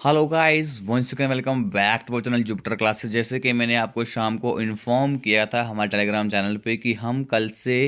Hello guys, once again welcome back to channel Jupiter Classes. जैसे कि मैंने आपको शाम को इन्फॉर्म किया था हमारे टेलीग्राम चैनल पे कि हम कल से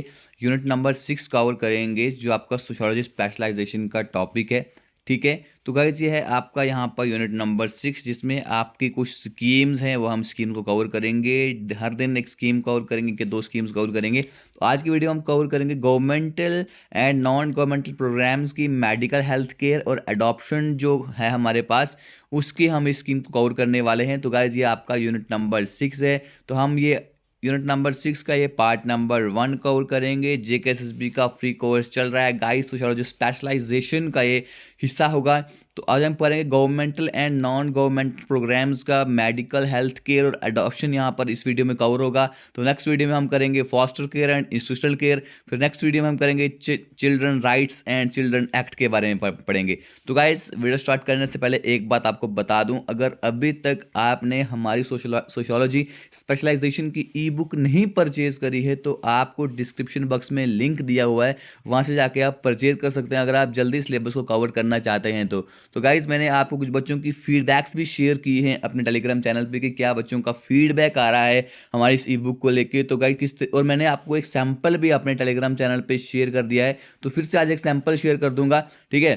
यूनिट नंबर 6 कवर करेंगे, जो आपका सोशियोलॉजी स्पेशलाइजेशन का टॉपिक है। ठीक है, तो गाइस ये है आपका यहाँ पर यूनिट नंबर 6, जिसमें आपकी कुछ स्कीम्स हैं, वो हम स्कीम को कवर करेंगे। हर दिन एक स्कीम कवर करेंगे कि दो स्कीम्स कवर करेंगे। तो आज की वीडियो हम कवर करेंगे governmental and non governmental programmes की मेडिकल हेल्थ केयर और अडॉप्शन जो है हमारे पास, उसकी हम इस स्कीम को कवर करने वाले हैं। तो गाइज ये आपका यूनिट नंबर 6 है। तो हम ये यूनिट नंबर 6 का ये पार्ट नंबर 1 कवर करेंगे। जेकेएसएसबी का फ्री कोर्स चल रहा है गाइज, सोशियोलॉजी स्पेशलाइजेशन का ये हिस्सा होगा। तो आज हम पढ़ेंगे governmental and non governmental programmes का मेडिकल हेल्थ केयर और अडॉप्शन, यहाँ पर इस वीडियो में कवर होगा। तो नेक्स्ट वीडियो में हम करेंगे foster care and institutional care. फिर नेक्स्ट वीडियो में हम करेंगे children rights and children act के बारे में पढ़ेंगे। तो गाइस वीडियो स्टार्ट करने से पहले एक बात आपको बता दूं, अगर अभी तक आपने हमारी सोशियोलॉजी स्पेशलाइजेशन की ई बुक नहीं परचेज करी है तो आपको डिस्क्रिप्शन बॉक्स में लिंक दिया हुआ है, वहां से जाके आप परचेज कर सकते हैं अगर आप जल्दी सिलेबस को कवर करना चाहते हैं। तो गाइज मैंने आपको कुछ बच्चों की फीडबैक्स भी शेयर की हैं अपने टेलीग्राम चैनल पे कि क्या बच्चों का फीडबैक आ रहा है हमारी इस ई बुक को लेके। तो गाइज और मैंने आपको एक सैंपल भी अपने टेलीग्राम चैनल पे शेयर कर दिया है, तो फिर से आज एक सैंपल शेयर कर दूंगा। ठीक है,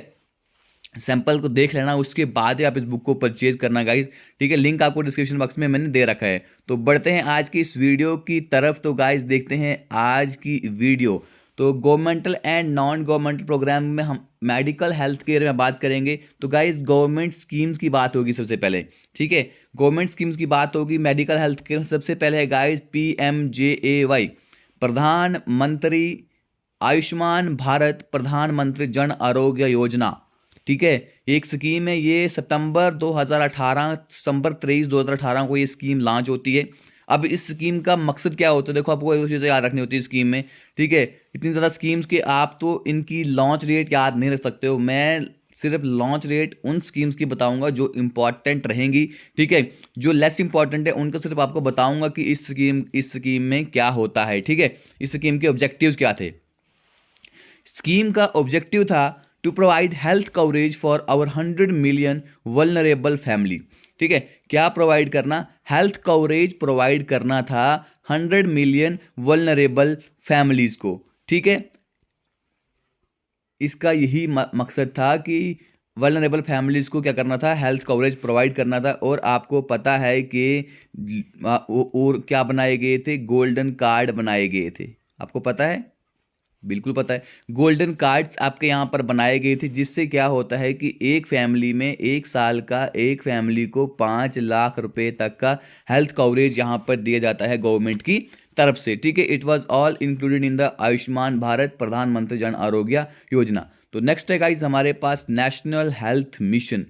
सैंपल को देख लेना, उसके बाद ही आप इस बुक को परचेज करना गाइज। ठीक है, लिंक आपको डिस्क्रिप्शन बॉक्स में मैंने दे रखा है। तो बढ़ते हैं आज की इस वीडियो की तरफ। तो गाइज देखते हैं आज की वीडियो। तो governmental and non governmental programme में हम मेडिकल हेल्थ केयर में बात करेंगे। तो गाइज गवर्नमेंट स्कीम्स की बात होगी सबसे पहले। ठीक है, गवर्नमेंट स्कीम्स की बात होगी मेडिकल हेल्थ केयर। सबसे पहले है गाइज PMJAY, प्रधानमंत्री आयुष्मान भारत प्रधानमंत्री जन आरोग्य योजना। ठीक है, एक स्कीम है, ये सितंबर 2018 सितंबर 23 2018 को ये स्कीम लॉन्च होती है। अब इस स्कीम का मकसद क्या होता है, देखो आपको ये चीज़ें याद रखनी होती है स्कीम में। ठीक है, इतनी ज़्यादा स्कीम्स के आप तो इनकी लॉन्च डेट याद नहीं रख सकते हो। मैं सिर्फ लॉन्च डेट उन स्कीम्स की बताऊंगा जो इंपॉर्टेंट रहेंगी। ठीक है, जो लेस इंपॉर्टेंट है उनका सिर्फ आपको बताऊंगा कि इस स्कीम में क्या होता है। ठीक है, इस स्कीम के ऑब्जेक्टिव्स क्या थे। स्कीम का ऑब्जेक्टिव था to provide health coverage for our 100 million vulnerable family. ठीक है, क्या प्रोवाइड करना, हेल्थ कवरेज प्रोवाइड करना था 100 मिलियन वल्नरेबल फैमिलीज को। ठीक है, इसका यही मकसद था कि वल्नरेबल फैमिलीज को क्या करना था, हेल्थ कवरेज प्रोवाइड करना था। और आपको पता है कि और क्या बनाए गए थे, गोल्डन कार्ड बनाए गए थे। आपको पता है, बिल्कुल पता है, गोल्डन कार्ड्स आपके यहाँ पर बनाए गए थे, जिससे क्या होता है कि एक फैमिली में एक साल का एक फैमिली को 5 लाख रुपए तक का हेल्थ कवरेज यहाँ पर दिया जाता है गवर्नमेंट की तरफ से। ठीक है, it was all included in the Ayushman Bharat Pradhan Mantri Jan Arogya Yojana. तो नेक्स्ट है गाइस हमारे पास नेशनल हेल्थ मिशन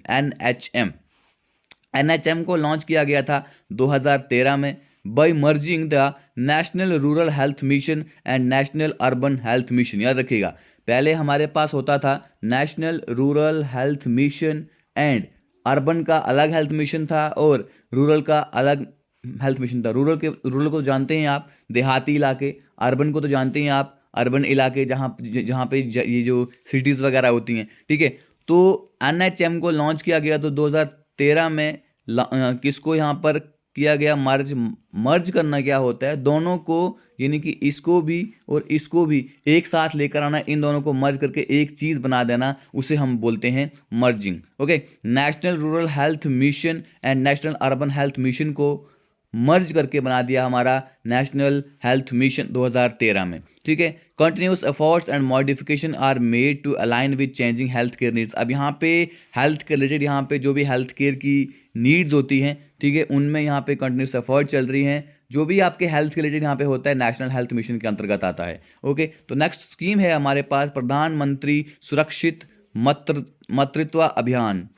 NHM को लॉन्च किया गया था 2013 में by merging the national rural health mission and national urban health mission. याद रखिएगा, पहले हमारे पास होता था national rural health mission and urban का अलग हेल्थ मिशन था और रूरल का अलग हेल्थ मिशन था। रूरल को जानते हैं आप, देहाती इलाके। अर्बन को तो जानते हैं आप, अर्बन इलाके जहाँ जहाँ पे ये जो सिटीज़ वगैरह होती हैं। ठीक है, तो NHM को लॉन्च किया गया तो 2013 में किसको यहाँ पर किया गया, मर्ज करना क्या होता है, दोनों को, यानी कि इसको भी और इसको भी एक साथ लेकर आना, इन दोनों को मर्ज करके एक चीज बना देना, उसे हम बोलते हैं merging. Okay, national rural health mission and national urban health mission को मर्ज करके बना दिया हमारा नेशनल हेल्थ मिशन 2013 में। ठीक है, continuous efforts and modification are made to align with changing health care needs. अब यहाँ पे हेल्थ के रिलेटेड, यहाँ पे जो भी हेल्थ केयर की नीड्स होती हैं, ठीक है, उनमें यहाँ पे कंटिन्यूस एफर्ट चल रही हैं। जो भी आपके हेल्थ के रिलेटेड यहाँ पे होता है नेशनल हेल्थ मिशन के अंतर्गत आता है। ओके, तो नेक्स्ट स्कीम है हमारे पास प्रधानमंत्री सुरक्षित मातृत्व अभियान,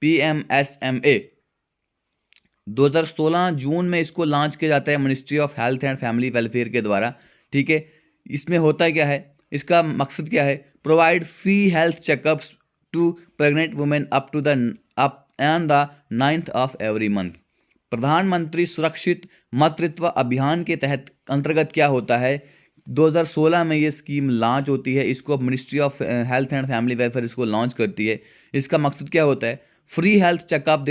PMSMA। 2016 जून में इसको लॉन्च किया जाता है ministry of health and family welfare के द्वारा। ठीक है, इसमें होता क्या है, इसका मकसद क्या है, provide free health checkups to pregnant women up to the up and the 9th of every month. Pradhan Mantri Surakshit मातृत्व अभियान के तहत अंतर्गत क्या होता है, 2016 में ये स्कीम लॉन्च होती है। इसको ministry of health and family welfare इसको लॉन्च करती है। इसका मकसद क्या होता है, फ्री हेल्थ चेकअप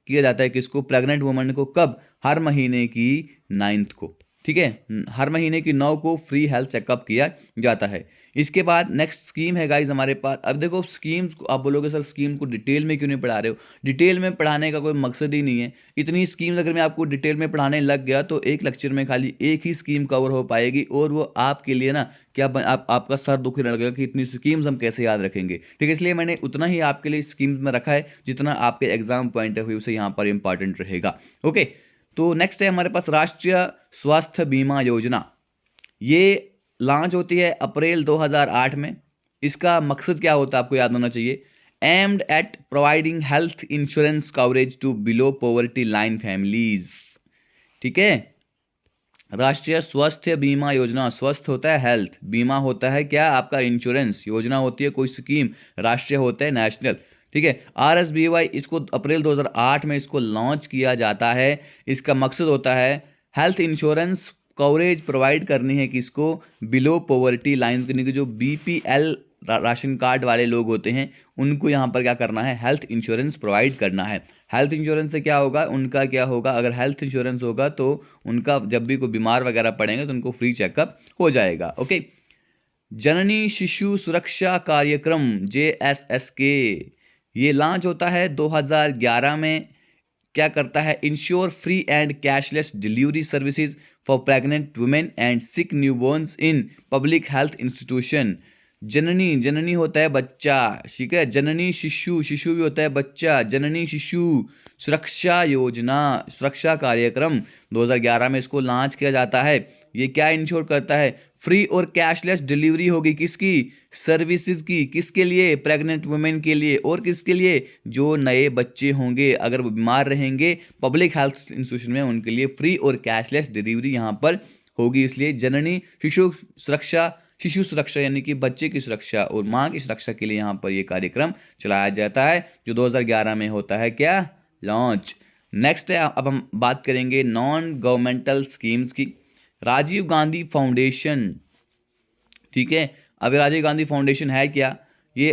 किया जाता है किसको? प्रेग्नेंट वुमन को। कब? हर महीने की 9th को, ठीक है, हर महीने की 9 को फ्री हेल्थ चेकअप किया जाता है। इसके बाद नेक्स्ट स्कीम है गाइज हमारे पास। अब देखो स्कीम्स को आप बोलोगे सर स्कीम को डिटेल में क्यों नहीं पढ़ा रहे हो? डिटेल में पढ़ाने का कोई मकसद ही नहीं है। इतनी स्कीम्स अगर मैं आपको डिटेल में पढ़ाने लग गया तो एक लेक्चर में खाली एक ही स्कीम कवर हो पाएगी, और वो आपके लिए ना क्या आपका सर दुखने लगेगा कि इतनी स्कीम्स हम कैसे याद रखेंगे, ठीक है। इसलिए मैंने उतना ही आपके लिए स्कीम्स में रखा है जितना आपके एग्जाम पॉइंट ऑफ व्यू से यहाँ पर इंपॉर्टेंट रहेगा। ओके, तो नेक्स्ट है हमारे पास राष्ट्रीय स्वास्थ्य बीमा योजना। ये लॉन्च होती है अप्रैल 2008 में। इसका मकसद क्या होता है आपको याद होना चाहिए। Aimed at providing health insurance coverage to below poverty line families, ठीक है। राष्ट्रीय स्वास्थ्य बीमा योजना, स्वस्थ होता है हेल्थ, बीमा होता है क्या आपका इंश्योरेंस, योजना होती है कोई स्कीम, राष्ट्रीय होता है नेशनल, ठीक है। RSBY इसको अप्रैल 2008 में इसको लॉन्च किया जाता है। इसका मकसद होता है हेल्थ इंश्योरेंस कवरेज प्रोवाइड करनी है किसको? बिलो पॉवर्टी लाइन, के जो BPL राशन कार्ड वाले लोग होते हैं उनको यहाँ पर क्या करना है? हेल्थ इंश्योरेंस प्रोवाइड करना है। हेल्थ इंश्योरेंस से क्या होगा? उनका क्या होगा? अगर हेल्थ इंश्योरेंस होगा तो उनका जब भी कोई बीमार वगैरह पड़ेंगे तो उनको फ्री चेकअप हो जाएगा। ओके, जननी शिशु सुरक्षा कार्यक्रम JSSK, ये लॉन्च होता है 2011 में। क्या करता है? Ensure free and cashless delivery services for pregnant women and sick newborns in public health institution. Janani, जननी होता है बच्चा, ठीक है। जननी शिशु, शिशु भी होता है बच्चा। जननी शिशु सुरक्षा योजना, सुरक्षा कार्यक्रम 2011 में इसको लॉन्च किया जाता है। ये क्या इंश्योर करता है? फ्री और कैशलेस डिलीवरी होगी किसकी? सर्विसेज की। किसके लिए? प्रेग्नेंट वुमेन के लिए। और किसके लिए? जो नए बच्चे होंगे अगर वो बीमार रहेंगे पब्लिक हेल्थ इंस्टीट्यूशन में, उनके लिए फ्री और कैशलेस डिलीवरी यहाँ पर होगी। इसलिए जननी शिशु सुरक्षा, शिशु सुरक्षा यानी कि बच्चे की सुरक्षा और माँ की सुरक्षा के लिए यहाँ पर ये कार्यक्रम चलाया जाता है जो 2011 में होता है क्या? लॉन्च। नेक्स्ट है, अब हम बात करेंगे नॉन गवर्नमेंटल स्कीम्स की। राजीव गांधी फाउंडेशन, ठीक है। अब राजीव गांधी फाउंडेशन है क्या? ये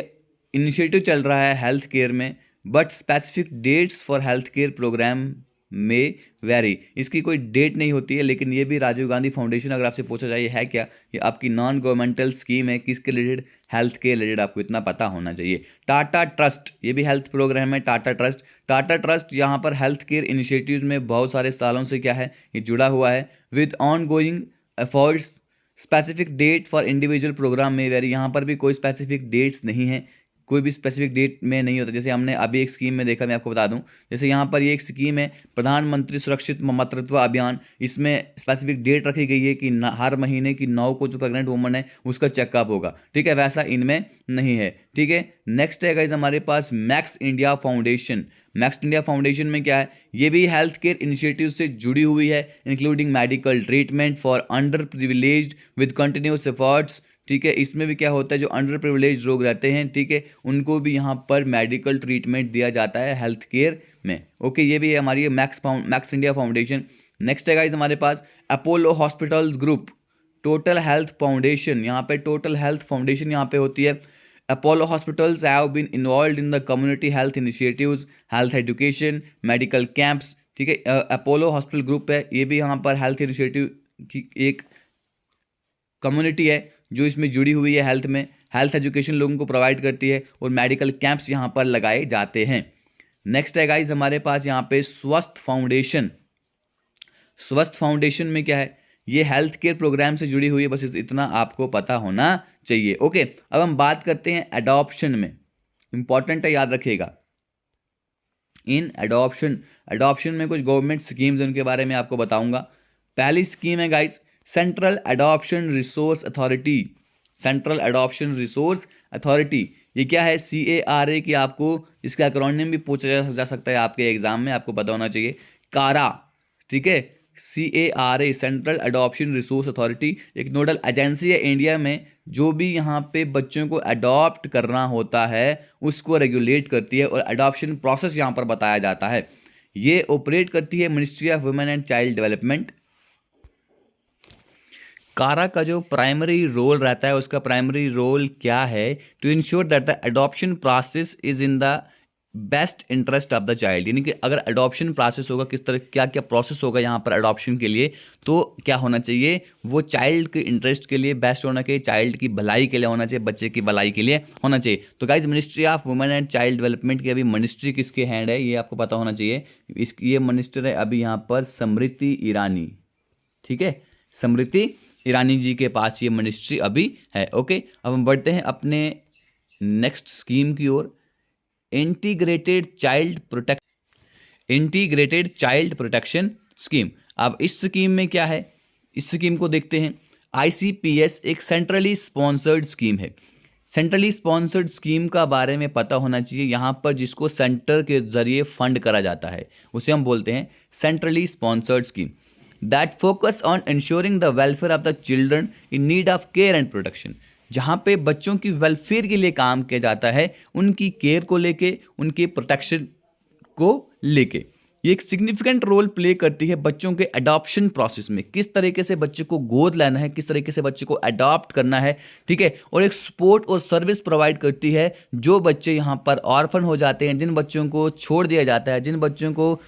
इनिशिएटिव चल रहा है हेल्थ केयर में, but specific dates for health care programme में वेरी, इसकी कोई डेट नहीं होती है। लेकिन ये भी राजीव गांधी फाउंडेशन अगर आपसे पूछा जाए है क्या, ये आपकी नॉन गवर्नमेंटल स्कीम है। किसके रिलेटेड? हेल्थ के रिलेटेड, आपको इतना पता होना चाहिए। टाटा ट्रस्ट, ये भी हेल्थ प्रोग्राम है। टाटा ट्रस्ट, टाटा ट्रस्ट यहाँ पर हेल्थ केयर इनिशिएटिव्स में बहुत सारे सालों से क्या है ये जुड़ा हुआ है। With ongoing efforts, specific date for individual programme में वेरी, यहाँ पर भी कोई स्पेसिफिक डेट्स नहीं है, कोई भी स्पेसिफिक डेट में नहीं होता। जैसे हमने अभी एक स्कीम में देखा, मैं आपको बता दूं, जैसे यहाँ पर ये एक स्कीम है प्रधानमंत्री सुरक्षित मातृत्व अभियान, इसमें स्पेसिफिक डेट रखी गई है कि हर महीने की 9 को जो प्रेग्नेंट वुमन है उसका चेकअप होगा, ठीक है। वैसा इनमें नहीं है, ठीक है। नेक्स्ट है गाइस हमारे पास Max India Foundation. Max India Foundation में क्या है? ये भी हेल्थ केयर इनिशिएटिव से जुड़ी हुई है, including medical treatment for under privileged with continuous efforts, ठीक है। इसमें भी क्या होता है जो अंडर प्रिविलेज लोग रहते हैं, ठीक है, उनको भी यहाँ पर मेडिकल ट्रीटमेंट दिया जाता है हेल्थ केयर में। ओके, ये भी है हमारी मैक्स इंडिया फाउंडेशन। नेक्स्ट है गाइस हमारे पास Apollo Hospitals Group, total health foundation. यहाँ पे टोटल हेल्थ फाउंडेशन यहाँ पे होती है। Apollo Hospitals have been involve in the community health initiatives, health education, medical camps, ठीक है। अपोलो हॉस्पिटल ग्रुप है, ये भी यहाँ पर हेल्थ इनिशिएटिव की एक कम्युनिटी है जो इसमें जुड़ी हुई है हेल्थ में, हेल्थ एजुकेशन लोगों को प्रोवाइड करती है और मेडिकल कैंप्स यहाँ पर लगाए जाते हैं। नेक्स्ट है गाइज हमारे पास यहाँ पे स्वस्थ फाउंडेशन। स्वस्थ फाउंडेशन में क्या है? ये हेल्थ केयर प्रोग्राम से जुड़ी हुई है, बस इतना आपको पता होना चाहिए। ओके, अब हम बात करते हैं एडॉप्शन में, इंपॉर्टेंट है याद रखिएगा। इन एडॉप्शन में कुछ गवर्नमेंट स्कीम्स उनके बारे में आपको बताऊंगा। पहली स्कीम है guys central adoption resource authority. Central adoption resource authority, ये क्या है? CARA की आपको इसका एक्रोनिम भी पूछा जा सकता है आपके एग्जाम में, आपको पता होना चाहिए। कारा, ठीक है। CARA central adoption resource authority एक नोडल एजेंसी है इंडिया में जो भी यहाँ पे बच्चों को अडॉप्ट करना होता है उसको रेगुलेट करती है और अडॉप्शन प्रोसेस यहाँ पर बताया जाता है। ये ऑपरेट करती है ministry of women and child development. कारा का जो प्राइमरी रोल रहता है, उसका प्राइमरी रोल क्या है? To ensure that the adoption process is in the best interest of the child, यानी कि अगर अडॉप्शन प्रोसेस होगा, किस तरह क्या क्या प्रोसेस होगा यहाँ पर अडॉप्शन के लिए, तो क्या होना चाहिए, वो चाइल्ड के इंटरेस्ट के लिए बेस्ट होना चाहिए, चाइल्ड की भलाई के लिए होना चाहिए, बच्चे की भलाई के लिए होना चाहिए। तो guys ministry of women and child development की अभी मिनिस्ट्री किसके हैंड है ये आपको पता होना चाहिए। ये मिनिस्टर है अभी यहाँ पर स्मृति ईरानी, ठीक है, स्मृति ईरानी जी के पास ये मिनिस्ट्री अभी है। ओके, अब हम बढ़ते हैं अपने नेक्स्ट स्कीम की ओर, इंटीग्रेटेड चाइल्ड प्रोटेक्शन स्कीम। अब इस स्कीम में क्या है, इस स्कीम को देखते हैं। आईसीपीएस एक सेंट्रली स्पॉन्सर्ड स्कीम है। सेंट्रली स्पॉन्सर्ड स्कीम का बारे में पता होना चाहिए, यहाँ पर जिसको सेंटर के जरिए फंड करा जाता है उसे हम बोलते हैं centrally sponsored scheme, that focus on ensuring the welfare of the children in need of care and protection. जहाँ पे बच्चों की वेलफेयर के लिए काम किया जाता है, उनकी केयर को लेके, उनके प्रोटेक्शन को लेके। ये एक सिग्निफिकेंट रोल प्ले करती है बच्चों के अडॉप्शन प्रोसेस में, किस तरीके से बच्चे को गोद लेना है, किस तरीके से बच्चे को अडॉप्ट करना है, ठीक है। और एक सपोर्ट और सर्विस प्रोवाइड करती है जो बच्चे यहाँ पर ऑर्फन हो जाते हैं, जिन बच्चों को छोड़ दिया जाता है, जिन बच्चों को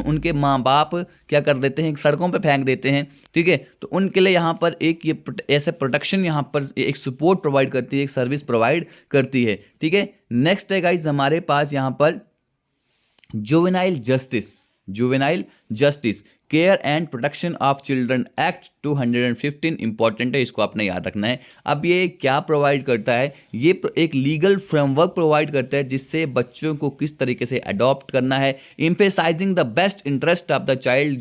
उनके माँ बाप क्या कर देते हैं, सड़कों पर फेंक देते हैं, ठीक है। तो उनके लिए यहाँ पर एक ये ऐसे प्रोटेक्शन यहाँ पर एक सपोर्ट प्रोवाइड करती है, एक सर्विस प्रोवाइड करती है, ठीक है। नेक्स्ट है गाइज हमारे पास यहाँ पर juvenile justice care and protection of children act 215 important है, इसको आपने याद रखना है। अब ये क्या प्रोवाइड करता है, ये एक लीगल फ्रेमवर्क प्रोवाइड करता है जिससे बच्चों को किस तरीके से अडॉप्ट करना है, emphasizing the best interest of the child,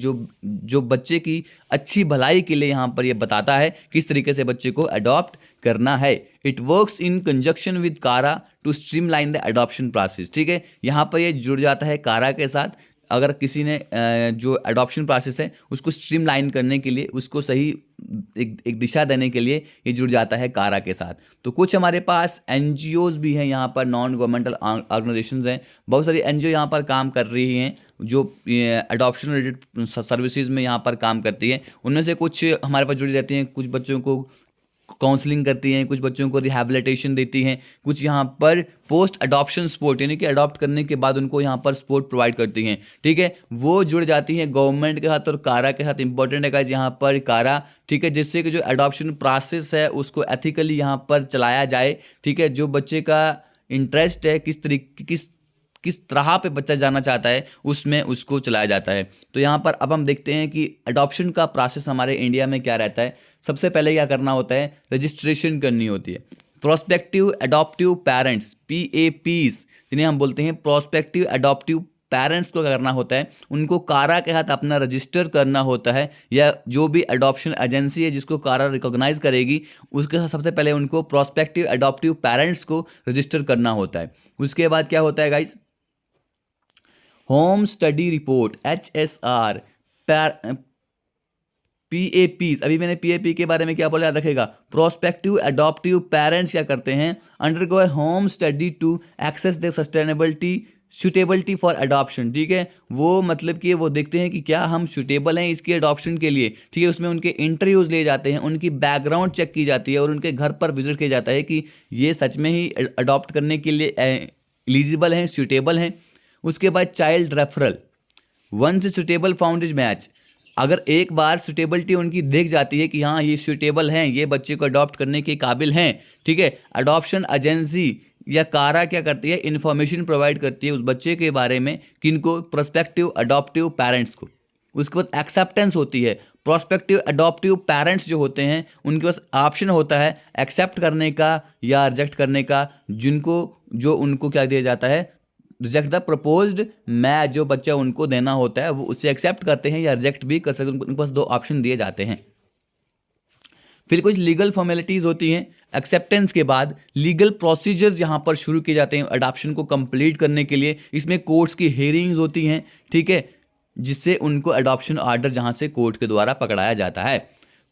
जो बच्चे की अच्छी भलाई के लिए यहाँ पर ये बताता है किस तरीके से बच्चे को अडॉप्ट करना है। It works in conjunction with CARA to streamline the adoption process, ठीक है। यहाँ पर ये जुड़ जाता है कारा के साथ, अगर किसी ने जो अडॉप्शन प्रोसेस है उसको स्ट्रीमलाइन करने के लिए, उसको सही एक दिशा देने के लिए ये जुड़ जाता है कारा के साथ। तो कुछ हमारे पास एनजीओज भी हैं यहाँ पर, नॉन गवर्नमेंटल ऑर्गेनाइजेशंस हैं, बहुत सारी एनजीओ यहाँ पर काम कर रही हैं जो अडॉप्शन रिलेटेड सर्विसेज में यहाँ पर काम करती है। उनमें से कुछ हमारे पास जुड़ी रहती हैं, कुछ बच्चों को काउंसलिंग करती हैं, कुछ बच्चों को रिहैबिलिटेशन देती हैं, कुछ यहाँ पर पोस्ट अडॉप्शन सपोर्ट यानी कि अडॉप्ट करने के बाद उनको यहाँ पर सपोर्ट प्रोवाइड करती हैं, ठीक है। वो जुड़ जाती हैं गवर्नमेंट के साथ और कारा के साथ। इंपॉर्टेंट है गाइस यहाँ पर कारा, ठीक है, जिससे कि जो अडॉप्शन प्रोसेस है उसको एथिकली यहाँ पर चलाया जाए, ठीक है। जो बच्चे का इंटरेस्ट है, किस तरह पे बच्चा जाना चाहता है उसमें उसको चलाया जाता है। तो यहाँ पर अब हम देखते हैं कि अडॉप्शन का प्रोसेस हमारे इंडिया में क्या रहता है। सबसे पहले क्या करना होता है, रजिस्ट्रेशन करनी होती है। प्रोस्पेक्टिव अडॉप्टिव पेरेंट्स PAPs, जिन्हें हम बोलते हैं प्रोस्पेक्टिव अडॉप्टिव पेरेंट्स को क्या करना होता है, उनको कारा के साथ अपना रजिस्टर करना होता है, या जो भी अडॉप्शन एजेंसी है जिसको कारा रिकॉग्नाइज करेगी उसके साथ सबसे पहले उनको प्रोस्पेक्टिव अडॉप्टिव पेरेंट्स को रजिस्टर करना होता है। उसके बाद क्या होता है guys, home study report HSR, PAPs, अभी मैंने PAP के बारे में क्या बोला याद रखेगा, प्रोस्पेक्टिव अडॉप्टिव पेरेंट्स क्या करते हैं, undergo home study to access the suitability for adoption, ठीक है। वो मतलब कि वो देखते हैं कि क्या हम सुटेबल हैं इसकी अडॉप्शन के लिए, ठीक है। उसमें उनके इंटरव्यूज लिए जाते हैं, उनकी बैकग्राउंड चेक की जाती है और उनके घर पर विजिट किया जाता है कि ये सच में ही अडॉप्ट करने के लिए एलिजिबल हैं, सुटेबल हैं। उसके बाद child referral, once suitable found is match, अगर एक बार सुटेबिलिटी उनकी देख जाती है कि हाँ ये सुटेबल हैं, ये बच्चे को अडॉप्ट करने के काबिल हैं, ठीक है, अडॉप्शन एजेंसी या कारा क्या करती है, इन्फॉर्मेशन प्रोवाइड करती है उस बच्चे के बारे में, किनको, प्रोस्पेक्टिव अडॉप्टिव पेरेंट्स को। उसके बाद एक्सेप्टेंस होती है, प्रोस्पेक्टिव अडॉप्टिव पेरेंट्स जो होते हैं उनके पास ऑप्शन होता है एक्सेप्ट करने का या रिजेक्ट करने का, उनको क्या दिया जाता है, रिजेक्ट द प्रपोज्ड मैच, जो बच्चा उनको देना होता है वो उसे एक्सेप्ट करते हैं या रिजेक्ट भी कर सकते हैं, उनके पास 2 ऑप्शन दिए जाते हैं। फिर कुछ लीगल फॉर्मेलिटीज होती हैं। एक्सेप्टेंस के बाद लीगल प्रोसीजर्स यहाँ पर शुरू किए जाते हैं अडॉप्शन को कंप्लीट करने के लिए। इसमें कोर्ट्स की हियरिंग्स होती हैं, ठीक है, जिससे उनको अडॉप्शन ऑर्डर जहाँ से कोर्ट के द्वारा पकड़ाया जाता है।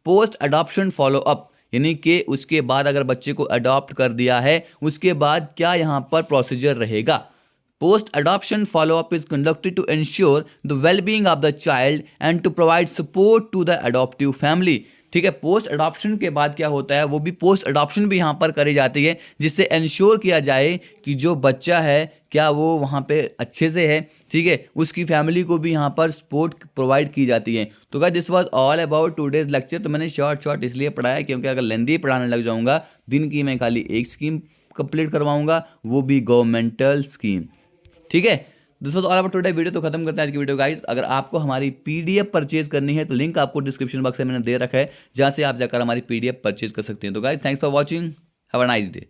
पोस्ट अडॉप्शन फॉलोअप, यानी कि उसके बाद अगर बच्चे को अडॉप्ट कर दिया है उसके बाद क्या यहाँ पर प्रोसीजर रहेगा। Post adoption follow-up is conducted to ensure the well-being of the child and to provide support to the adoptive family, ठीक है। पोस्ट अडॉप्शन के बाद क्या होता है, वो भी पोस्ट अडॉप्शन भी यहाँ पर करी जाती है, जिससे इंश्योर किया जाए कि जो बच्चा है क्या वो वहाँ पे अच्छे से है, ठीक है। उसकी फैमिली को भी यहाँ पर सपोर्ट प्रोवाइड की जाती है। तो guys this was all about today's lecture. तो मैंने शॉर्ट इसलिए पढ़ाया क्योंकि अगर लेंदी पढ़ाने लग जाऊँगा, दिन की मैं खाली एक स्कीम कंप्लीट करवाऊँगा, वो भी गवर्नमेंटल स्कीम, ठीक है। दोस्तों तो ऑल अबाउट टुडे वीडियो तो खत्म करते हैं आज की वीडियो गाइस। अगर आपको हमारी पीडीएफ परचेज करनी है तो लिंक आपको डिस्क्रिप्शन बॉक्स में मैंने दे रखा है, जहां से आप जाकर हमारी पीडीएफ परचेज कर सकते हैं। तो guys thanks for watching, have a nice day.